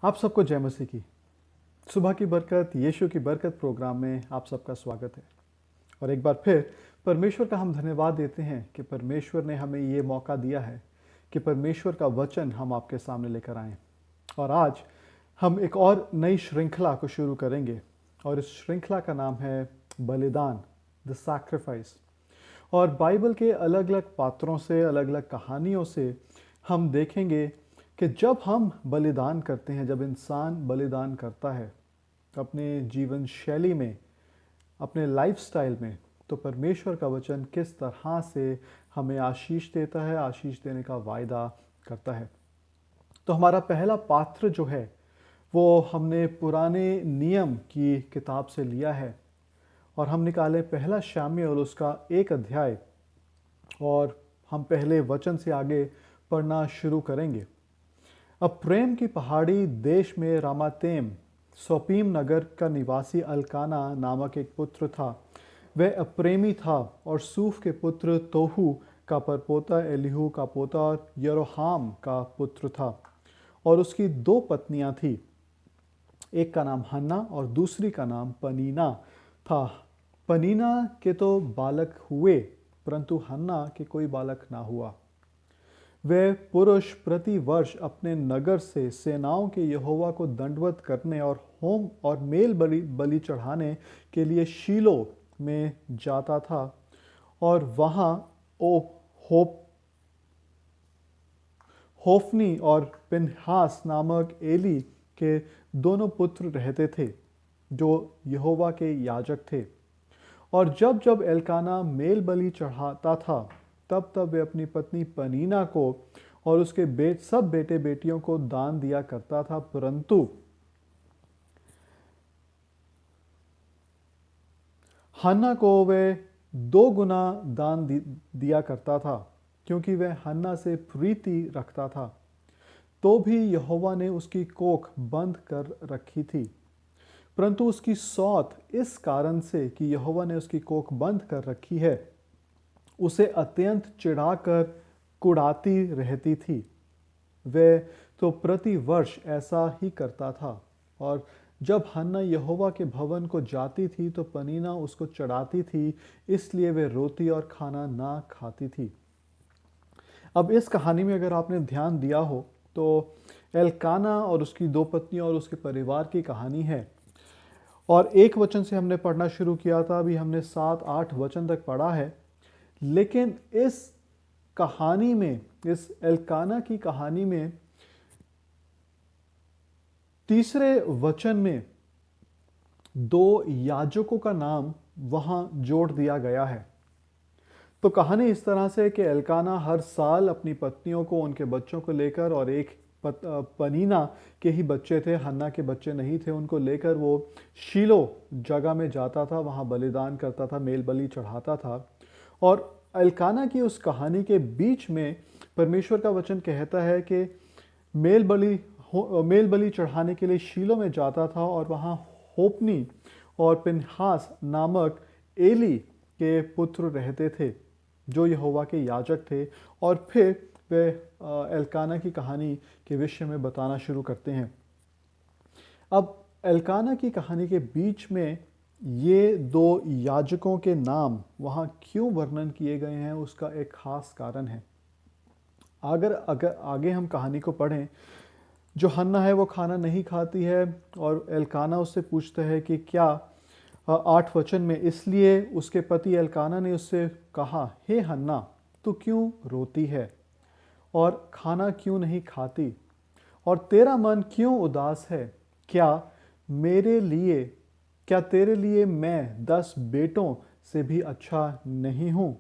आप सबको जय मसीह की। सुबह की बरकत, यीशु की बरकत प्रोग्राम में आप सबका स्वागत है। और एक बार फिर परमेश्वर का हम धन्यवाद देते हैं कि परमेश्वर ने हमें ये मौका दिया है कि परमेश्वर का वचन हम आपके सामने लेकर आएं। और आज हम एक और नई श्रृंखला को शुरू करेंगे और इस श्रृंखला का नाम है बलिदान, द सैक्रिफाइस। और बाइबल के अलग अलग पात्रों से, अलग अलग कहानियों से हम देखेंगे कि जब हम बलिदान करते हैं, जब इंसान बलिदान करता है अपने जीवन शैली में, अपने लाइफस्टाइल में, तो परमेश्वर का वचन किस तरह से हमें आशीष देता है, आशीष देने का वायदा करता है। तो हमारा पहला पात्र जो है वो हमने पुराने नियम की किताब से लिया है और हम निकाले पहला शामुएल उसका 1 अध्याय और हम पहले वचन से आगे पढ़ना शुरू करेंगे। अब प्रेम की पहाड़ी देश में रामातेम सोपीम नगर का निवासी अल्काना नामक एक पुत्र था। वह अप्रेमी था और सूफ के पुत्र तोहू का परपोता एलीहू का पोता और यरोहाम का पुत्र था। और उसकी 2 पत्नियां थी, एक का नाम हन्ना और दूसरी का नाम पनीना था। पनीना के तो बालक हुए परंतु हन्ना के कोई बालक ना हुआ। वे पुरुष प्रति वर्ष अपने नगर से सेनाओं के यहोवा को दंडवत करने और होम और मेल बलि चढ़ाने के लिए शीलो में जाता था और वहाँ ओ होप होफनी और पिनहास नामक एली के दोनों पुत्र रहते थे जो यहोवा के याजक थे। और जब जब एल्काना मेल बलि चढ़ाता था तब तब वे अपनी पत्नी पनीना को और उसके सब बेटे बेटियों को दान दिया करता था, परंतु हन्ना को वे 2 गुना दान दिया करता था क्योंकि वह हन्ना से प्रीति रखता था। तो भी यहोवा ने उसकी कोख बंद कर रखी थी, परंतु उसकी सौत इस कारण से कि यहोवा ने उसकी कोख बंद कर रखी है उसे अत्यंत चिढ़ाकर कुढ़ाती रहती थी। वह तो प्रति वर्ष ऐसा ही करता था और जब हन्ना यहोवा के भवन को जाती थी तो पनीना उसको चढ़ाती थी, इसलिए वे रोती और खाना ना खाती थी। अब इस कहानी में अगर आपने ध्यान दिया हो तो एल्काना और उसकी 2 पत्नियां और उसके परिवार की कहानी है। और 1 वचन से हमने पढ़ना शुरू किया था, अभी हमने 7-8 वचन तक पढ़ा है। लेकिन इस कहानी में, इस एल्काना की कहानी में 3 वचन में 2 याजकों का नाम वहां जोड़ दिया गया है। तो कहानी इस तरह से कि एल्काना हर साल अपनी पत्नियों को, उनके बच्चों को लेकर, और एक पनीना के ही बच्चे थे, हन्ना के बच्चे नहीं थे, उनको लेकर वो शीलो जगह में जाता था, वहां बलिदान करता था, मेल बलि चढ़ाता था। और एल्काना की उस कहानी के बीच में परमेश्वर का वचन कहता है कि मेल बलि चढ़ाने के लिए शीलो में जाता था और वहाँ होपनी और पिनहास नामक एली के पुत्र रहते थे जो यहोवा के याजक थे। और फिर वे एल्काना की कहानी के विषय में बताना शुरू करते हैं। अब एल्काना की कहानी के बीच में ये 2 याजकों के नाम वहाँ क्यों वर्णन किए गए हैं उसका एक खास कारण है। अगर आगे हम कहानी को पढ़ें, जो हन्ना है वो खाना नहीं खाती है और एल्काना उससे पूछता है कि क्या 8 वचन में, इसलिए उसके पति एल्काना ने उससे कहा, हे हन्ना, तू क्यों रोती है और खाना क्यों नहीं खाती और तेरा मन क्यों उदास है? क्या तेरे लिए मैं 10 बेटों से भी अच्छा नहीं हूँ?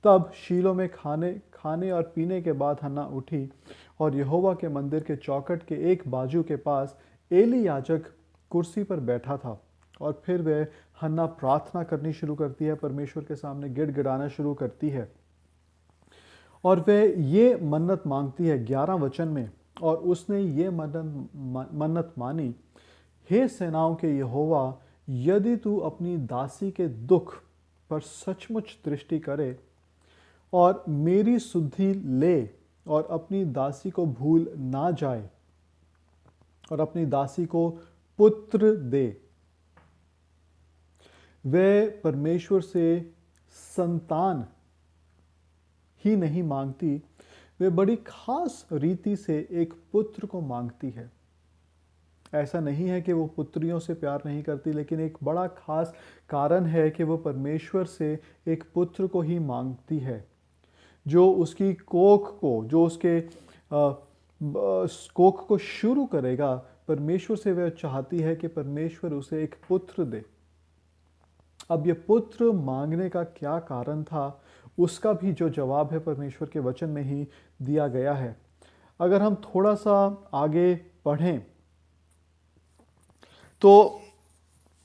तब शीलो में खाने और पीने के बाद हन्ना उठी और यहोवा के मंदिर के चौखट के एक बाजू के पास एली याजक कुर्सी पर बैठा था। और फिर वह हन्ना प्रार्थना करनी शुरू करती है, परमेश्वर के सामने गिड़गिड़ाना शुरू करती है और वह ये मन्नत मांगती है 11 वचन में। और उसने ये मन्नत मानी, हे सेनाओं के यहोवा, यदि तू अपनी दासी के दुख पर सचमुच दृष्टि करे और मेरी सुधि ले और अपनी दासी को भूल ना जाए और अपनी दासी को पुत्र दे। वह परमेश्वर से संतान ही नहीं मांगती, वे बड़ी खास रीति से एक पुत्र को मांगती है। ऐसा नहीं है कि वो पुत्रियों से प्यार नहीं करती, लेकिन एक बड़ा खास कारण है कि वो परमेश्वर से एक पुत्र को ही मांगती है, जो उसकी कोख को, जो उसके कोख को शुरू करेगा। परमेश्वर से वह चाहती है कि परमेश्वर उसे एक पुत्र दे। अब ये पुत्र मांगने का क्या कारण था, उसका भी जो जवाब है परमेश्वर के वचन में ही दिया गया है। अगर हम थोड़ा सा आगे पढ़ें तो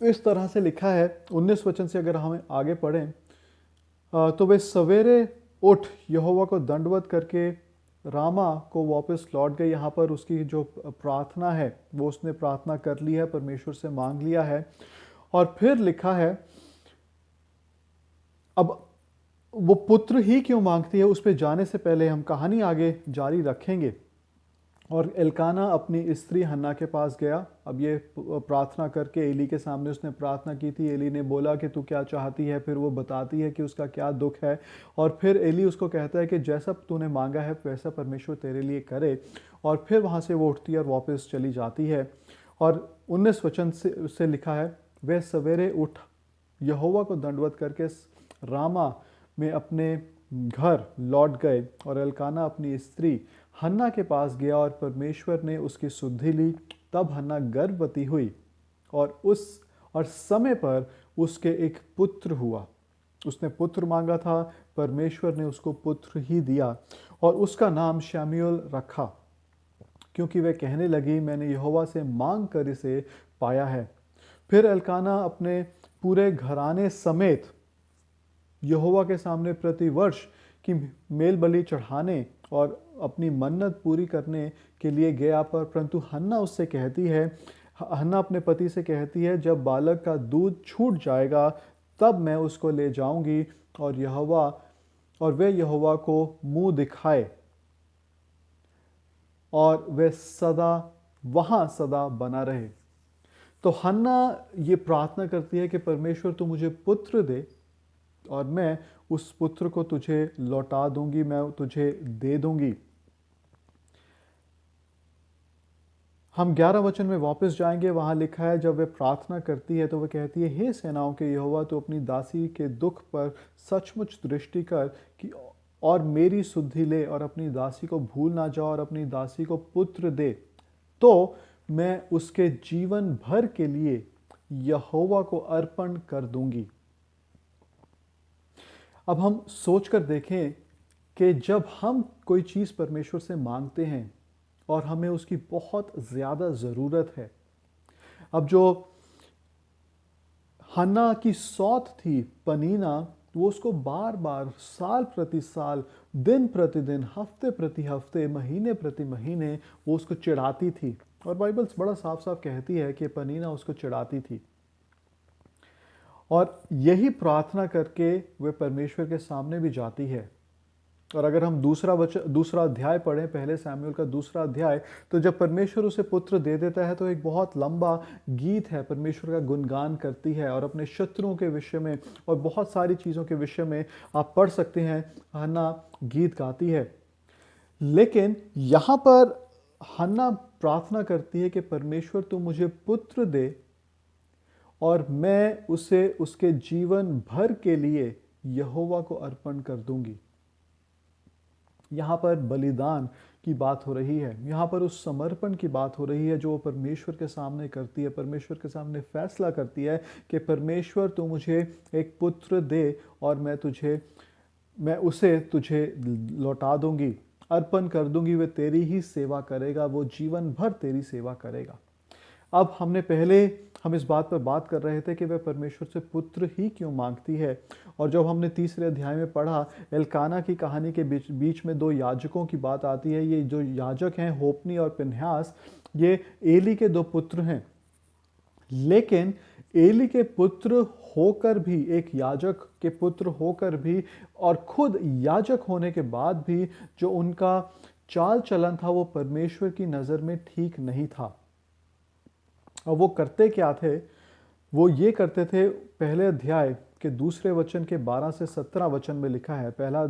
इस तरह से लिखा है, 19 वचन से अगर हम आगे पढ़ें तो वे सवेरे उठ यहोवा को दंडवत करके रामा को वापस लौट गए। यहाँ पर उसकी जो प्रार्थना है वो उसने प्रार्थना कर ली है, परमेश्वर से मांग लिया है। और फिर लिखा है, अब वो पुत्र ही क्यों मांगती है, उस पर जाने से पहले हम कहानी आगे जारी रखेंगे। और एल्काना अपनी स्त्री हन्ना के पास गया। अब ये प्रार्थना करके एली के सामने उसने प्रार्थना की थी। एली ने बोला कि तू क्या चाहती है, फिर वो बताती है कि उसका क्या दुख है। और फिर एली उसको कहता है कि जैसा तूने मांगा है वैसा परमेश्वर तेरे लिए करे। और फिर वहाँ से वो उठती है और वापस चली जाती है। और 19 वचन से लिखा है, वह सवेरे उठ यहोवा को दंडवत करके रामा में अपने घर लौट गए। और एल्काना अपनी स्त्री हन्ना के पास गया और परमेश्वर ने उसकी सुधि ली। तब हन्ना गर्भवती हुई और समय पर उसके एक पुत्र हुआ। उसने पुत्र मांगा था, परमेश्वर ने उसको पुत्र ही दिया और उसका नाम शमूएल रखा, क्योंकि वह कहने लगी, मैंने यहोवा से मांग कर इसे पाया है। फिर एल्काना अपने पूरे घराने समेत यहोवा के सामने प्रतिवर्ष की मेल बलि चढ़ाने और अपनी मन्नत पूरी करने के लिए गया। परंतु हन्ना उससे कहती है, हन्ना अपने पति से कहती है, जब बालक का दूध छूट जाएगा तब मैं उसको ले जाऊंगी और वे यहोवा को मुंह दिखाए और वे सदा बना रहे। तो हन्ना ये प्रार्थना करती है कि परमेश्वर तू मुझे पुत्र दे और मैं उस पुत्र को तुझे लौटा दूंगी, मैं तुझे दे दूंगी। हम 11 वचन में वापस जाएंगे। वहां लिखा है, जब वे प्रार्थना करती है तो वह कहती है, हे सेनाओं के यहोवा, तू अपनी दासी के दुख पर सचमुच दृष्टि कर कि और मेरी सुधि ले और अपनी दासी को भूल ना जाओ और अपनी दासी को पुत्र दे, तो मैं उसके जीवन भर के लिए यहोवा को अर्पण कर दूंगी। अब हम सोचकर देखें कि जब हम कोई चीज़ परमेश्वर से मांगते हैं और हमें उसकी बहुत ज़्यादा ज़रूरत है। अब जो हन्ना की सौत थी पनीना, वो उसको बार बार, साल प्रति साल, दिन प्रतिदिन, हफ्ते प्रति हफ्ते, महीने प्रति महीने वो उसको चिढ़ाती थी। और बाइबल बड़ा साफ साफ कहती है कि पनीना उसको चिढ़ाती थी। और यही प्रार्थना करके वे परमेश्वर के सामने भी जाती है। और अगर हम दूसरा अध्याय पढ़ें, पहले शमूएल का दूसरा अध्याय, तो जब परमेश्वर उसे पुत्र दे देता है तो एक बहुत लंबा गीत है, परमेश्वर का गुणगान करती है और अपने शत्रुओं के विषय में और बहुत सारी चीज़ों के विषय में आप पढ़ सकते हैं, हन्ना गीत गाती है। लेकिन यहाँ पर हन्ना प्रार्थना करती है कि परमेश्वर तू मुझे पुत्र दे और मैं उसे उसके जीवन भर के लिए यहोवा को अर्पण कर दूंगी। यहाँ पर बलिदान की बात हो रही है, यहाँ पर उस समर्पण की बात हो रही है जो वो परमेश्वर के सामने करती है, परमेश्वर के सामने फैसला करती है कि परमेश्वर तू मुझे एक पुत्र दे और मैं उसे तुझे लौटा दूंगी, अर्पण कर दूंगी, वे तेरी ही सेवा करेगा, वो जीवन भर तेरी सेवा करेगा। अब हम इस बात पर बात कर रहे थे कि वह परमेश्वर से पुत्र ही क्यों मांगती है। और जब हमने तीसरे अध्याय में पढ़ा, एल्काना की कहानी के बीच में दो याजकों की बात आती है। ये जो याजक हैं, होप्नी और फिन्हास, ये एली के दो पुत्र हैं। लेकिन एली के पुत्र होकर भी, एक याजक के पुत्र होकर भी और खुद याजक होने के बाद भी जो उनका चाल चलन था वो परमेश्वर की नज़र में ठीक नहीं था। और वो करते क्या थे? वो ये करते थे, पहले अध्याय के दूसरे वचन के 12 से 17 वचन में लिखा है, पहला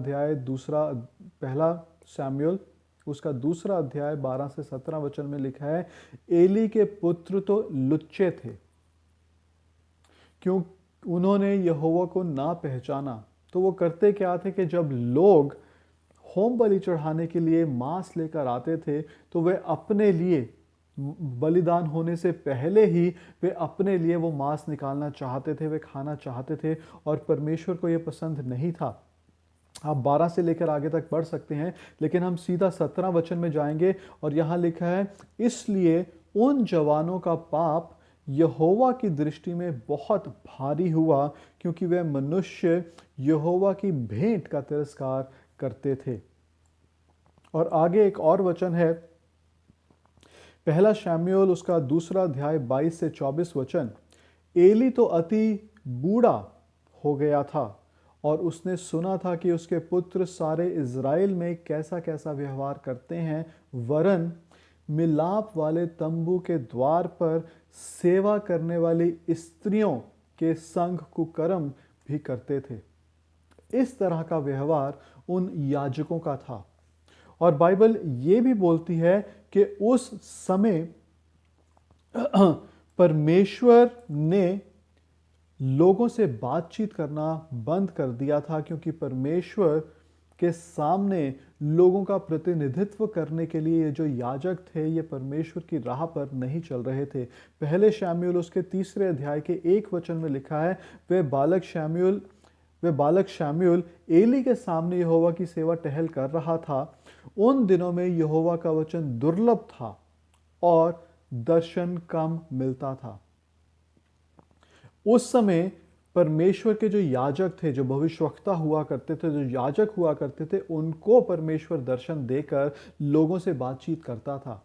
सैमुएल उसका दूसरा अध्याय 12 से 17 वचन में लिखा है, एली के पुत्र तो लुच्चे थे, क्यों उन्होंने यहोवा को ना पहचाना। तो वो करते क्या थे कि जब लोग होम बलि चढ़ाने के लिए मांस लेकर आते थे, तो वे अपने लिए बलिदान होने से पहले ही वे अपने लिए वो मांस निकालना चाहते थे, वे खाना चाहते थे, और परमेश्वर को ये पसंद नहीं था। आप 12 से लेकर आगे तक पढ़ सकते हैं, लेकिन हम सीधा 17 वचन में जाएंगे और यहाँ लिखा है, इसलिए उन जवानों का पाप यहोवा की दृष्टि में बहुत भारी हुआ, क्योंकि वे मनुष्य यहोवा की भेंट का तिरस्कार करते थे। और आगे एक और वचन है, पहला शमूएल उसका दूसरा अध्याय 22 से 24 वचन, एली तो अति बूढ़ा हो गया था और उसने सुना था कि उसके पुत्र सारे इज़राइल में कैसा कैसा व्यवहार करते हैं, वरन मिलाप वाले तंबू के द्वार पर सेवा करने वाली स्त्रियों के संग कुकर्म भी करते थे। इस तरह का व्यवहार उन याजकों का था। और बाइबल ये भी बोलती है कि उस समय परमेश्वर ने लोगों से बातचीत करना बंद कर दिया था, क्योंकि परमेश्वर के सामने लोगों का प्रतिनिधित्व करने के लिए ये जो याजक थे, ये परमेश्वर की राह पर नहीं चल रहे थे। पहले शमूएल उसके तीसरे अध्याय के 1 वचन में लिखा है, वे बालक शमूएल एली के सामने यहोवा की सेवा टहल कर रहा था। उन दिनों में यहोवा का वचन दुर्लभ था और दर्शन कम मिलता था। उस समय परमेश्वर के जो याजक थे, जो भविष्यवक्ता हुआ करते थे, जो याजक हुआ करते थे, उनको परमेश्वर दर्शन देकर लोगों से बातचीत करता था।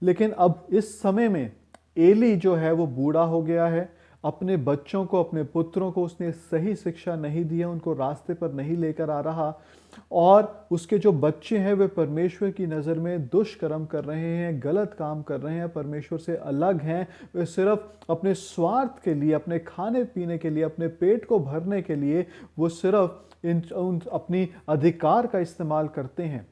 लेकिन अब इस समय में एली जो है वो बूढ़ा हो गया है, अपने बच्चों को, अपने पुत्रों को उसने सही शिक्षा नहीं दी है, उनको रास्ते पर नहीं लेकर आ रहा, और उसके जो बच्चे हैं वे परमेश्वर की नज़र में दुष्कर्म कर रहे हैं, गलत काम कर रहे हैं, परमेश्वर से अलग हैं। वे सिर्फ अपने स्वार्थ के लिए, अपने खाने पीने के लिए, अपने पेट को भरने के लिए वो सिर्फ अपनी अधिकार का इस्तेमाल करते हैं।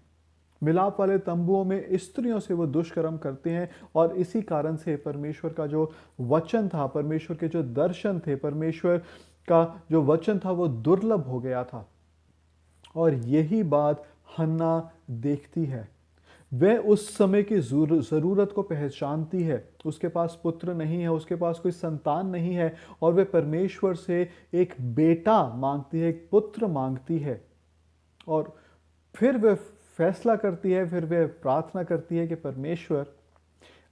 मिलाप वाले तंबुओं में स्त्रियों से वो दुष्कर्म करते हैं, और इसी कारण से परमेश्वर का जो वचन था, परमेश्वर के जो दर्शन थे, परमेश्वर का जो वचन था वो दुर्लभ हो गया था। और यही बात हन्ना देखती है। वह उस समय की ज़रूरत को पहचानती है। उसके पास पुत्र नहीं है, उसके पास कोई संतान नहीं है, और वह परमेश्वर से एक बेटा मांगती है, एक पुत्र मांगती है। और फिर वह फैसला करती है, फिर वह प्रार्थना करती है कि परमेश्वर,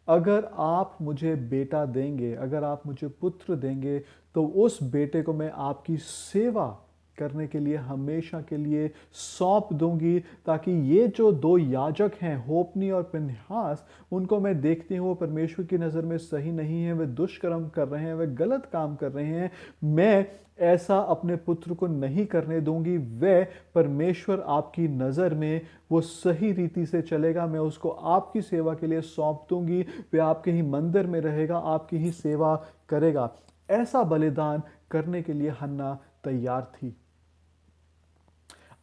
अगर आप मुझे बेटा देंगे, अगर आप मुझे पुत्र देंगे, तो उस बेटे को मैं आपकी सेवा करने के लिए हमेशा के लिए सौंप दूंगी, ताकि ये जो 2 याजक हैं, होप्नी और फिनहास, उनको मैं देखती हूँ वो परमेश्वर की नज़र में सही नहीं है, वे दुष्कर्म कर रहे हैं, वे गलत काम कर रहे हैं। मैं ऐसा अपने पुत्र को नहीं करने दूंगी। वह परमेश्वर आपकी नज़र में वो सही रीति से चलेगा, मैं उसको आपकी सेवा के लिए सौंप दूंगी, वह आपके ही मंदिर में रहेगा, आपकी ही सेवा करेगा। ऐसा बलिदान करने के लिए हन्ना तैयार थी।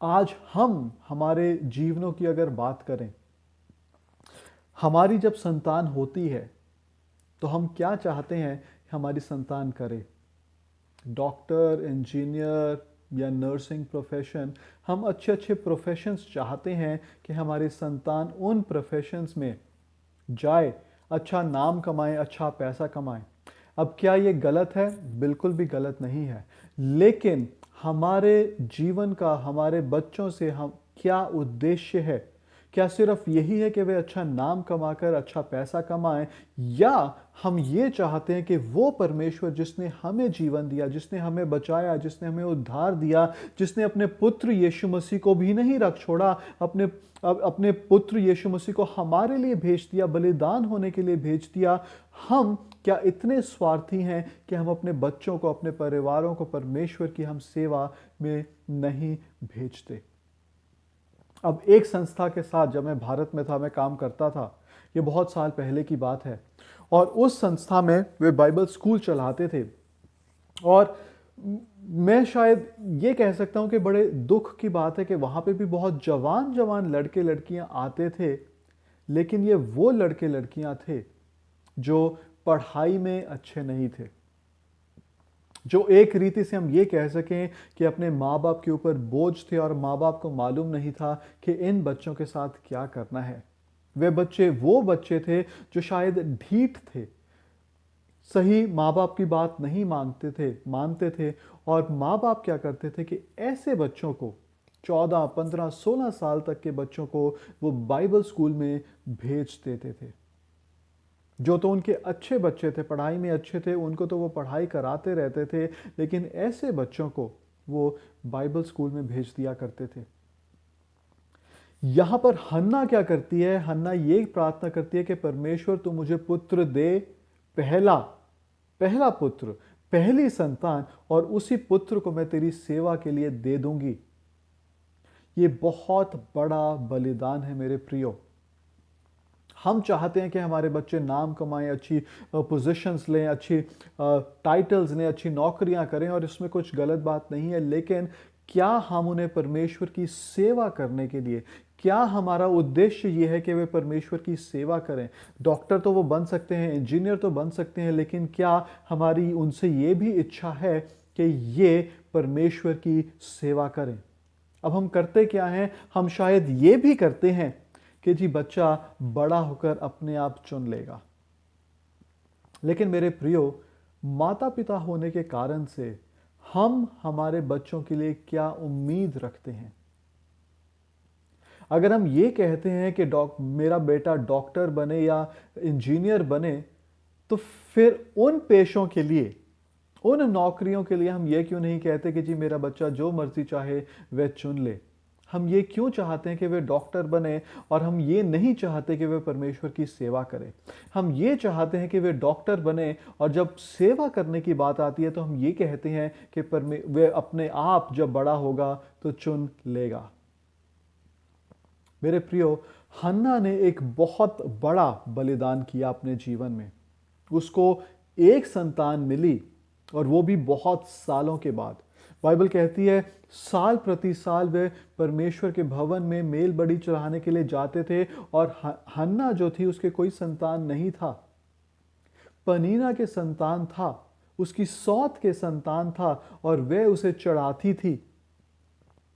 आज हम हमारे जीवनों की अगर बात करें, हमारी जब संतान होती है तो हम क्या चाहते हैं हमारी संतान करे? डॉक्टर, इंजीनियर या नर्सिंग प्रोफेशन, हम अच्छे अच्छे प्रोफेशंस चाहते हैं कि हमारी संतान उन प्रोफेशंस में जाए, अच्छा नाम कमाए, अच्छा पैसा कमाए। अब क्या ये गलत है? बिल्कुल भी गलत नहीं है। लेकिन हमारे जीवन का, हमारे बच्चों से हम क्या उद्देश्य है? क्या सिर्फ यही है कि वे अच्छा नाम कमाकर अच्छा पैसा कमाएं, या हम ये चाहते हैं कि वो परमेश्वर जिसने हमें जीवन दिया, जिसने हमें बचाया, जिसने हमें उद्धार दिया, जिसने अपने पुत्र यीशु मसीह को भी नहीं रख छोड़ा, अपने पुत्र यीशु मसीह को हमारे लिए भेज दिया, बलिदान होने के लिए भेज दिया, हम क्या इतने स्वार्थी हैं कि हम अपने बच्चों को, अपने परिवारों को परमेश्वर की हम सेवा में नहीं भेजते? अब एक संस्था के साथ जब मैं भारत में था, मैं काम करता था, ये बहुत साल पहले की बात है, और उस संस्था में वे बाइबल स्कूल चलाते थे। और मैं शायद ये कह सकता हूँ कि बड़े दुख की बात है कि वहाँ पे भी बहुत जवान जवान लड़के लड़कियाँ आते थे, लेकिन ये वो लड़के लड़कियाँ थे जो पढ़ाई में अच्छे नहीं थे, जो एक रीति से हम ये कह सकें कि अपने माँ बाप के ऊपर बोझ थे और माँ बाप को मालूम नहीं था कि इन बच्चों के साथ क्या करना है। वे बच्चे वो बच्चे थे जो शायद ढीठ थे, सही माँ बाप की बात नहीं मानते थे। और माँ बाप क्या करते थे कि ऐसे बच्चों को 14, 15, 16 साल तक के बच्चों को वो बाइबल स्कूल में भेज देते थे। जो तो उनके अच्छे बच्चे थे, पढ़ाई में अच्छे थे, उनको तो वो पढ़ाई कराते रहते थे, लेकिन ऐसे बच्चों को वो बाइबल स्कूल में भेज दिया करते थे। यहां पर हन्ना क्या करती है? हन्ना ये प्रार्थना करती है कि परमेश्वर तू मुझे पुत्र दे, पहला पहला पुत्र, पहली संतान, और उसी पुत्र को मैं तेरी सेवा के लिए दे दूंगी। ये बहुत बड़ा बलिदान है मेरे प्रियो। हम चाहते हैं कि हमारे बच्चे नाम कमाएं, अच्छी पोजीशंस लें, अच्छी टाइटल्स लें, अच्छी नौकरियां करें, और इसमें कुछ गलत बात नहीं है। लेकिन क्या हम उन्हें परमेश्वर की सेवा करने के लिए, क्या हमारा उद्देश्य ये है कि वे परमेश्वर की सेवा करें? डॉक्टर तो वो बन सकते हैं, इंजीनियर तो बन सकते हैं, लेकिन क्या हमारी उनसे ये भी इच्छा है कि ये परमेश्वर की सेवा करें? अब हम करते क्या हैं? हम शायद ये भी करते हैं कि जी बच्चा बड़ा होकर अपने आप चुन लेगा। लेकिन मेरे प्रियो, माता पिता होने के कारण से हम हमारे बच्चों के लिए क्या उम्मीद रखते हैं? अगर हम ये कहते हैं कि मेरा बेटा डॉक्टर बने या इंजीनियर बने, तो फिर उन पेशों के लिए, उन नौकरियों के लिए हम ये क्यों नहीं कहते कि जी मेरा बच्चा जो मर्जी चाहे वह चुन ले? हम ये क्यों चाहते हैं कि वे डॉक्टर बने और हम ये नहीं चाहते कि वे परमेश्वर की सेवा करें? हम ये चाहते हैं कि वे डॉक्टर बने और जब सेवा करने की बात आती है तो हम ये कहते हैं कि वे अपने आप जब बड़ा होगा तो चुन लेगा। मेरे प्रियो, हन्ना ने एक बहुत बड़ा बलिदान किया अपने जीवन में। उसको एक संतान मिली, और वो भी बहुत सालों के बाद। बाइबल कहती है साल प्रति साल वे परमेश्वर के भवन में मेल बलि चढ़ाने के लिए जाते थे, और हन्ना जो थी उसके कोई संतान नहीं था। पनीना के संतान था, उसकी सौत के संतान था, और वह उसे चढ़ाती थी।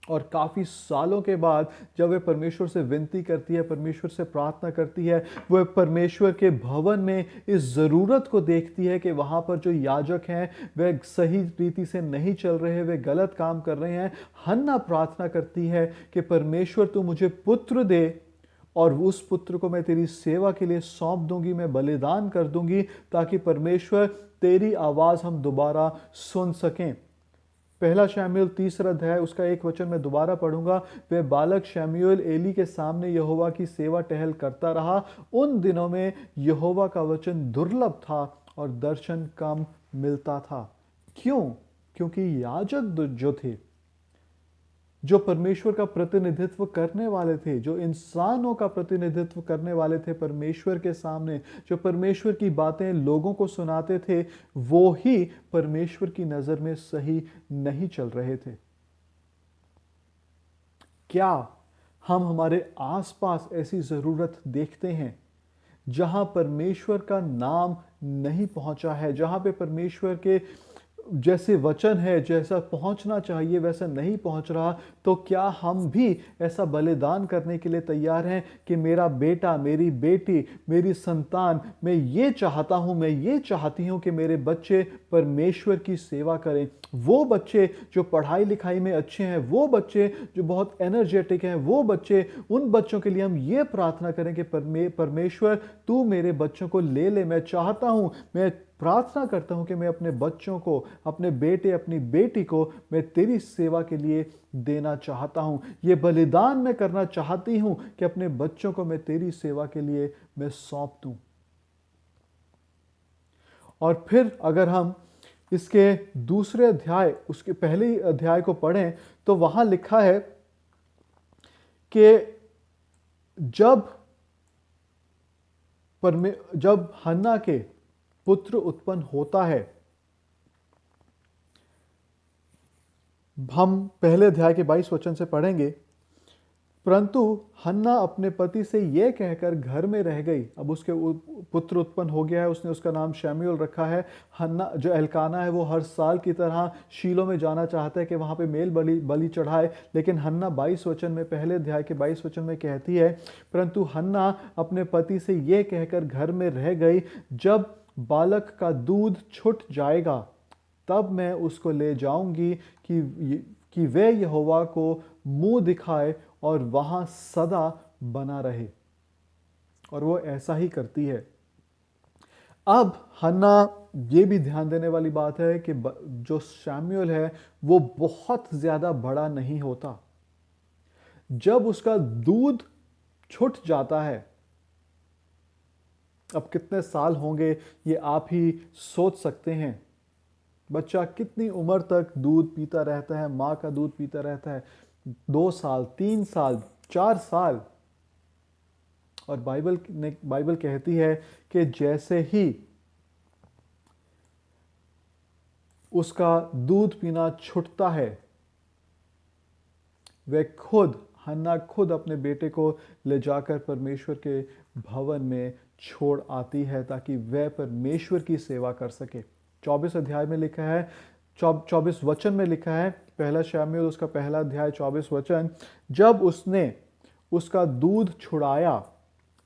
और काफ़ी सालों के बाद जब वे परमेश्वर से विनती करती है, परमेश्वर से प्रार्थना करती है, वह परमेश्वर के भवन में इस ज़रूरत को देखती है कि वहाँ पर जो याजक हैं वे सही रीति से नहीं चल रहे, वे गलत काम कर रहे हैं। हन्ना प्रार्थना करती है कि परमेश्वर तू मुझे पुत्र दे, और उस पुत्र को मैं तेरी सेवा के लिए सौंप दूंगी, मैं बलिदान कर दूंगी, ताकि परमेश्वर तेरी आवाज़ हम दोबारा सुन सकें। पहला शमूएल 3 अध्याय उसका 1 वचन मैं दोबारा पढ़ूंगा। वह बालक शमूएल एली के सामने यहोवा की सेवा टहल करता रहा। उन दिनों में यहोवा का वचन दुर्लभ था और दर्शन कम मिलता था। क्यों? क्योंकि याजक जो थे, जो परमेश्वर का प्रतिनिधित्व करने वाले थे, जो इंसानों का प्रतिनिधित्व करने वाले थे परमेश्वर के सामने, जो परमेश्वर की बातें लोगों को सुनाते थे, वो ही परमेश्वर की नजर में सही नहीं चल रहे थे। क्या हम हमारे आसपास ऐसी जरूरत देखते हैं जहां परमेश्वर का नाम नहीं पहुंचा है, जहां पे परमेश्वर के जैसे वचन है, जैसा पहुंचना चाहिए वैसा नहीं पहुंच रहा? तो क्या हम भी ऐसा बलिदान करने के लिए तैयार हैं कि मेरा बेटा, मेरी बेटी, मेरी संतान, मैं ये चाहता हूं, मैं ये चाहती हूं कि मेरे बच्चे परमेश्वर की सेवा करें? वो बच्चे जो पढ़ाई लिखाई में अच्छे हैं, वो बच्चे जो बहुत एनर्जेटिक हैं, वो बच्चे, उन बच्चों के लिए हम ये प्रार्थना करें कि परमेश्वर तू मेरे बच्चों को ले ले। मैं चाहता हूं, मैं प्रार्थना करता हूं कि मैं अपने बच्चों को, अपने बेटे, अपनी बेटी को मैं तेरी सेवा के लिए देना चाहता हूं। ये बलिदान मैं करना चाहती हूं कि अपने बच्चों को मैं तेरी सेवा के लिए मैं सौंप दूं। और फिर अगर हम इसके दूसरे अध्याय, उसके पहले अध्याय को पढ़ें तो वहां लिखा है कि जब जब हन्ना के पुत्र उत्पन्न होता है, हम पहले अध्याय के 22 वचन से पढ़ेंगे। परंतु हन्ना अपने पति से यह कहकर घर में रह गई। अब उसके पुत्र उत्पन्न हो गया है, उसने उसका नाम शमूएल रखा है। हन्ना जो एल्काना है वो हर साल की तरह शीलो में जाना चाहता है कि वहां पे मेल बलि चढ़ाए, लेकिन हन्ना 22 वचन में, पहले अध्याय के 22 वचन में कहती है, परंतु हन्ना अपने पति से यह कहकर घर में रह गई, जब बालक का दूध छूट जाएगा तब मैं उसको ले जाऊंगी कि वे यहोवा को मुंह दिखाए और वहां सदा बना रहे। और वो ऐसा ही करती है। अब हन्ना, ये भी ध्यान देने वाली बात है कि जो शमूएल है वो बहुत ज्यादा बड़ा नहीं होता। जब उसका दूध छूट जाता है, अब कितने साल होंगे ये आप ही सोच सकते हैं। बच्चा कितनी उम्र तक दूध पीता रहता है, माँ का दूध पीता रहता है? 2 साल, 3 साल, 4 साल। और बाइबल कहती है कि जैसे ही उसका दूध पीना छूटता है, हन्ना खुद अपने बेटे को ले जाकर परमेश्वर के भवन में छोड़ आती है ताकि वह परमेश्वर की सेवा कर सके। 24 अध्याय में लिखा है, 24 वचन में लिखा है, पहला शमूएल उसका पहला अध्याय 24 वचन, जब उसने उसका दूध छुड़ाया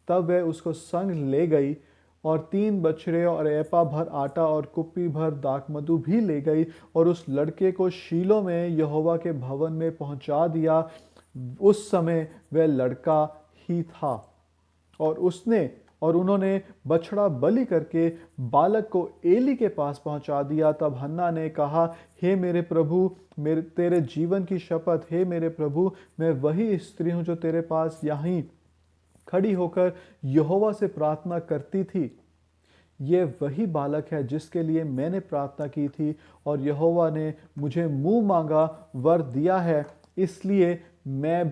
तब वह उसको संग ले गई और 3 बछड़े और एपा भर आटा और कुप्पी भर दाखमधु भी ले गई और उस लड़के को शीलो में यहोवा के भवन में पहुंचा दिया। उस समय वह लड़का ही था और उन्होंने बछड़ा बलि करके बालक को एली के पास पहुंचा दिया। तब हन्ना ने कहा, हे मेरे प्रभु, तेरे जीवन की शपथ, हे मेरे प्रभु, मैं वही स्त्री हूं जो तेरे पास यहीं खड़ी होकर यहोवा से प्रार्थना करती थी। ये वही बालक है जिसके लिए मैंने प्रार्थना की थी और यहोवा ने मुझे मुंह मांगा वर दिया है, इसलिए मैं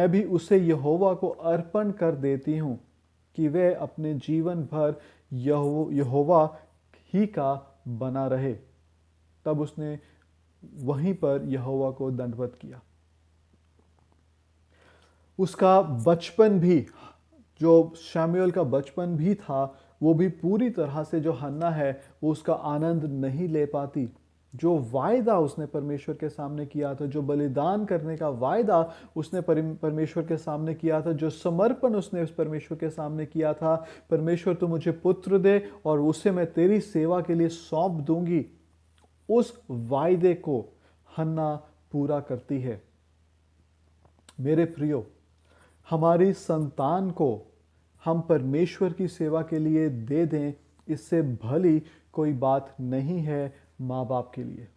भी उसे यहोवा को अर्पण कर देती हूँ कि वह अपने जीवन भर यहोवा ही का बना रहे। तब उसने वहीं पर यहोवा को दंडवत किया। उसका बचपन भी, जो शमूएल का बचपन भी था, वो भी पूरी तरह से जो हन्ना है वो उसका आनंद नहीं ले पाती। जो वायदा उसने परमेश्वर के सामने किया था, जो बलिदान करने का वायदा उसने परमेश्वर के सामने किया था, जो समर्पण उसने उस परमेश्वर के सामने किया था, परमेश्वर तू मुझे पुत्र दे और उसे मैं तेरी सेवा के लिए सौंप दूंगी, उस वायदे को हन्ना पूरा करती है। मेरे प्रियो, हमारी संतान को हम परमेश्वर की सेवा के लिए दे दें, इससे भली कोई बात नहीं है माँ बाप के लिए।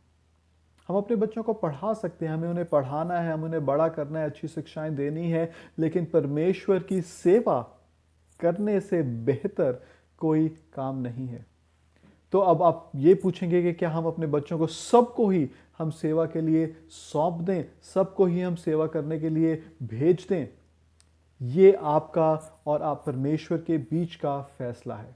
हम अपने बच्चों को पढ़ा सकते हैं, हमें उन्हें पढ़ाना है, हमें उन्हें बड़ा करना है, अच्छी शिक्षाएं देनी है, लेकिन परमेश्वर की सेवा करने से बेहतर कोई काम नहीं है। तो अब आप ये पूछेंगे कि क्या हम अपने बच्चों को सबको ही हम सेवा के लिए सौंप दें, सबको ही हम सेवा करने के लिए भेज दें? ये आपका और आप परमेश्वर के बीच का फैसला है।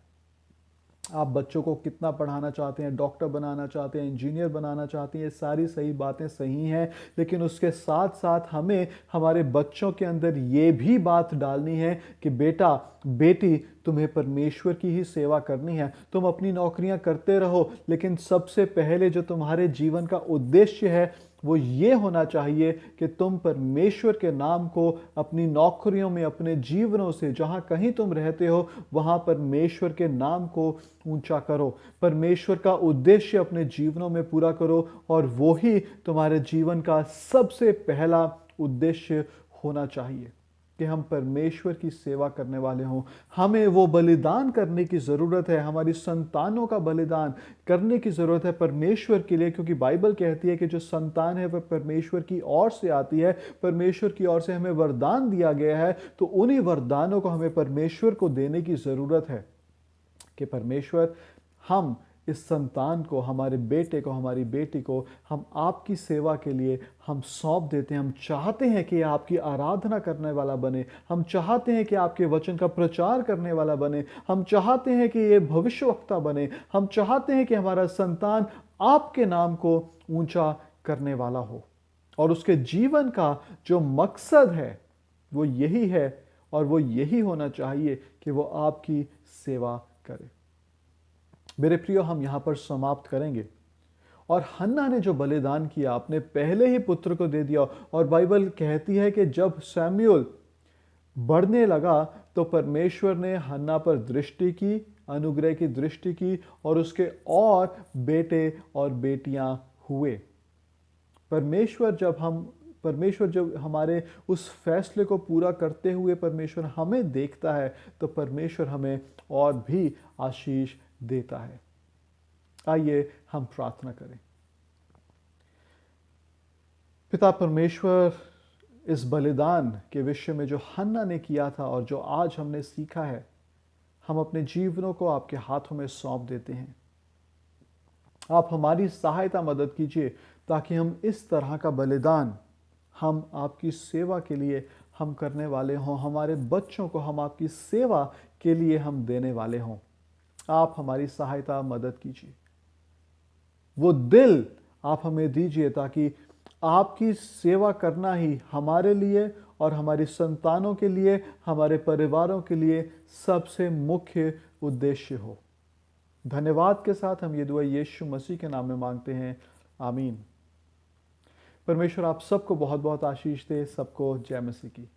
आप बच्चों को कितना पढ़ाना चाहते हैं, डॉक्टर बनाना चाहते हैं, इंजीनियर बनाना चाहते हैं, ये सारी सही बातें सही हैं, लेकिन उसके साथ साथ हमें हमारे बच्चों के अंदर ये भी बात डालनी है कि बेटा बेटी, तुम्हें परमेश्वर की ही सेवा करनी है। तुम अपनी नौकरियां करते रहो, लेकिन सबसे पहले जो तुम्हारे जीवन का उद्देश्य है वो ये होना चाहिए कि तुम परमेश्वर के नाम को अपनी नौकरियों में, अपने जीवनों से, जहां कहीं तुम रहते हो वहां परमेश्वर के नाम को ऊंचा करो, परमेश्वर का उद्देश्य अपने जीवनों में पूरा करो, और वो ही तुम्हारे जीवन का सबसे पहला उद्देश्य होना चाहिए कि हम परमेश्वर की सेवा करने वाले हों। हमें वो बलिदान करने की ज़रूरत है, हमारी संतानों का बलिदान करने की ज़रूरत है परमेश्वर के लिए, क्योंकि बाइबल कहती है कि जो संतान है वह परमेश्वर की ओर से आती है, परमेश्वर की ओर से हमें वरदान दिया गया है, तो उन्हीं वरदानों को हमें परमेश्वर को देने की ज़रूरत है कि परमेश्वर, हम इस संतान को, हमारे बेटे को, हमारी बेटी को हम आपकी सेवा के लिए हम सौंप देते हैं। हम चाहते हैं कि आपकी आराधना करने वाला बने, हम चाहते हैं कि आपके वचन का प्रचार करने वाला बने, हम चाहते हैं कि ये भविष्यवक्ता बने, हम चाहते हैं कि हमारा संतान आपके नाम को ऊंचा करने वाला हो और उसके जीवन का जो मकसद है वो यही है और वो यही होना चाहिए कि वो आपकी सेवा करे। मेरे प्रियो, हम यहां पर समाप्त करेंगे। और हन्ना ने जो बलिदान किया, आपने पहले ही पुत्र को दे दिया, और बाइबल कहती है कि जब सैमुएल बढ़ने लगा तो परमेश्वर ने हन्ना पर दृष्टि की, अनुग्रह की दृष्टि की, और उसके और बेटे और बेटियां हुए। परमेश्वर जब हमारे उस फैसले को पूरा करते हुए परमेश्वर हमें देखता है तो परमेश्वर हमें और भी आशीष देता है। आइए हम प्रार्थना करें। पिता परमेश्वर, इस बलिदान के विषय में जो हन्ना ने किया था और जो आज हमने सीखा है, हम अपने जीवनों को आपके हाथों में सौंप देते हैं। आप हमारी सहायता मदद कीजिए ताकि हम इस तरह का बलिदान हम आपकी सेवा के लिए हम करने वाले हों, हमारे बच्चों को हम आपकी सेवा के लिए हम देने वाले हों। आप हमारी सहायता मदद कीजिए। वो दिल आप हमें दीजिए ताकि आपकी सेवा करना ही हमारे लिए और हमारी संतानों के लिए, हमारे परिवारों के लिए सबसे मुख्य उद्देश्य हो। धन्यवाद के साथ हम ये दुआ यीशु मसीह के नाम में मांगते हैं, आमीन। परमेश्वर आप सबको बहुत बहुत आशीष दे। सबको जय मसीह की।